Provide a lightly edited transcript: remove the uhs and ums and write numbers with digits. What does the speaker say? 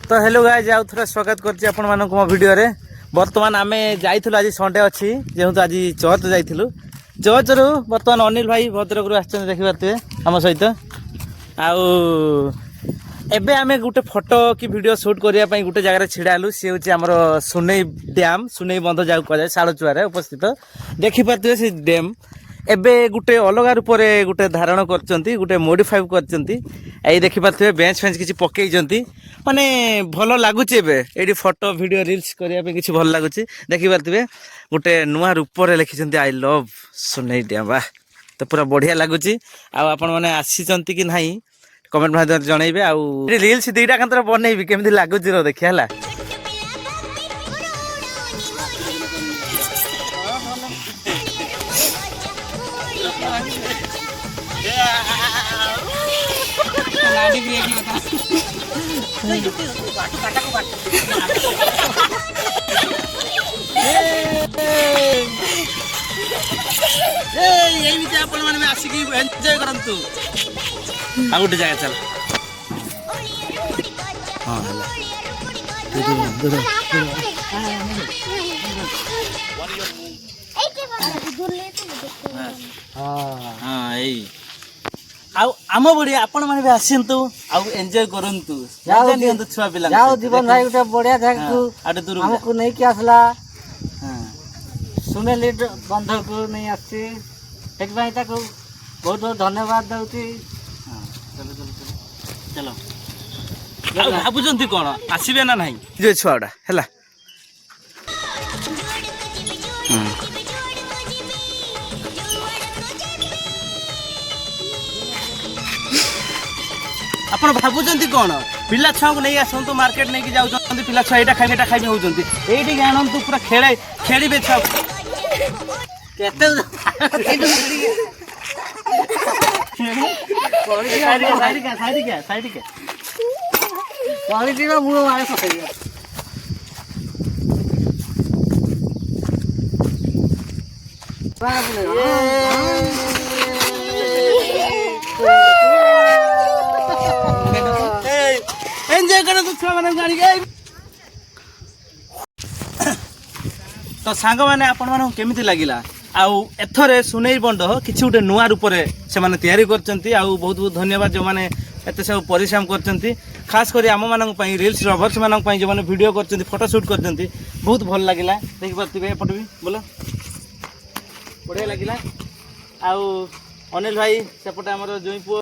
तो hello guys आउ थोड़ा स्वागत करछि आपण मानक मो वीडियो रे। वर्तमान आमे जाइथिलु आज संडे अछि जेहुत आज चर्च जाइथिलु। चर्च रु वर्तमान अनिल भाई भद्रक रु आछन देखि पारते हम सहित आउ एबे आमे गुटे फोटो की वीडियो शूट करिया पई गुटे जगह रे छिडालु से होछि हमर सुनै डैम सुनै बंध जाउ कहै सालचुआ रे उपस्थित देखि पारते से डैम एबे गुटे अलगा रूप रे गुटे धारण करचंती गुटे मॉडिफाई करचंती एई देखि पारते बेंच फेंच किछि पकेइचंती माने भलो लागुची एबे एडी फोटो वीडियो रील्स करिया पे किछि भलो लागुची देखि पारते गुटे नुवा रूप रे लिखिचंती आई लव सुनै डैम बा तो पूरा बढ़िया लागुची आ आपण माने आसीचंती कि नाही कमेंट माध्यम जणैबे आ रील्स दुईटा कंतर बनेइबी केमिति लागुची रो देखि हला लाडी भी एक बता काटा को यही भी आपण माने आसी की एन्जॉय करंतु आ गुटे जगह चल हां हला हां एई आउ आम बढ़िया आपण माने भी आसंतु आउ एन्जॉय करंतु जाओ नियंतु छुआ पिला जाओ जीवन भाई उठे बढ़िया जगह को आटे दूर हमको नहीं कि आसला हां सुने लीड बंधक को नहीं आसी एक भाई ताको बहुत बहुत धन्यवाद दउची हां चलो चलो चलो भाबुजंती कोन आसीबे ना नाही जे छुआडा हैला आपण भाबुचंती कोन पिला छुआ को नहीं आसंतु मार्केट नहीं कि जाउचंती पिला छुआ एटा खाइबे होउचंती एठी गाणंतु पूरा खेळीबे छुआ केते साइड के क्वालिटी में मुंह मारे सके एंजॉय करो तो छुआ माने गाड़ी गई तो सांग माने आपण माने केमिति लागिला आउ एथरे सुनै बंड किछि उटे नुवा रूप रे से माने तयारी करचंती आउ बहुत बहुत धन्यवाद जो माने एते सब परिश्रम करचंती खास करी आम मानक पई रील्स लवर्स मानक पई जो माने वीडियो करचंती फोटो शूट करचंती बहुत भल लागिला देखि पारतिबे एपट भी बोलो बढ़िया लागिला आउ अनिल भाई सेपटे हमर जोई